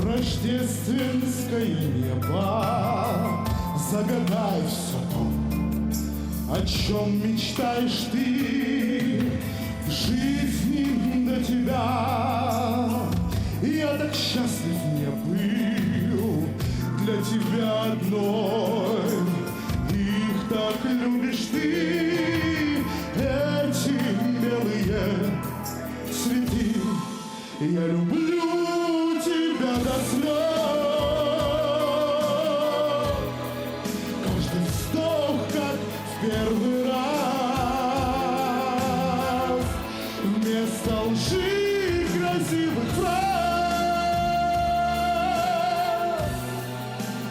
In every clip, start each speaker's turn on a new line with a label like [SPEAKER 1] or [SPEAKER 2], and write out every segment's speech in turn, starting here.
[SPEAKER 1] рождественское небо. Загадай все то, о чем мечтаешь ты в жизни до тебя. Я так счастлив не был для тебя одной. Их так любишь ты, эти белые цветы. Я люблю тебя до слез. Каждый вздох, как в первый раз. Вместо лжи красивых фраз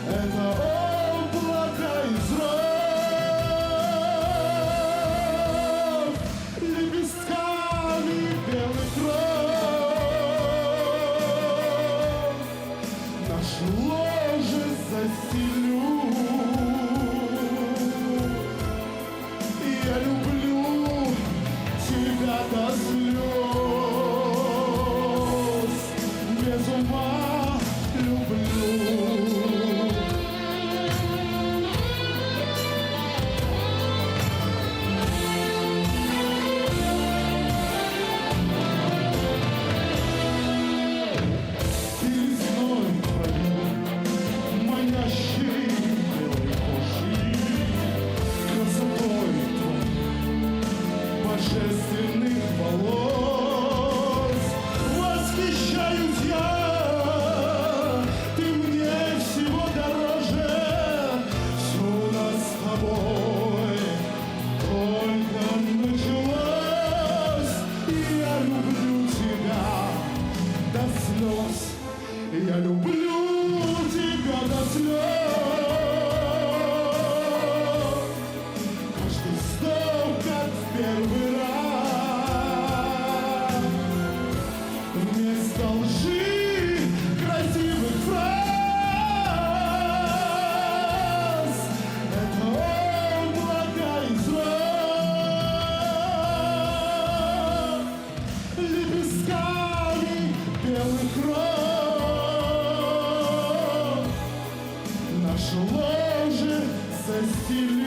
[SPEAKER 1] это облако из роз, лепестками белых роз. Наше ложе застелю. Я люблю тебя до слез, без ума люблю. Ты лесной травой, манящей белой кожей, красотой божественных волос восхищаюсь я. Ты мне всего дороже, все у нас с тобой только началось. Я люблю тебя до слез. Я люблю тебя до слез. Каждый вздох, как в первый раз. Вместо лжи красивых фраз это облако из роз, лепестками белых роз. Наше ложе застелю.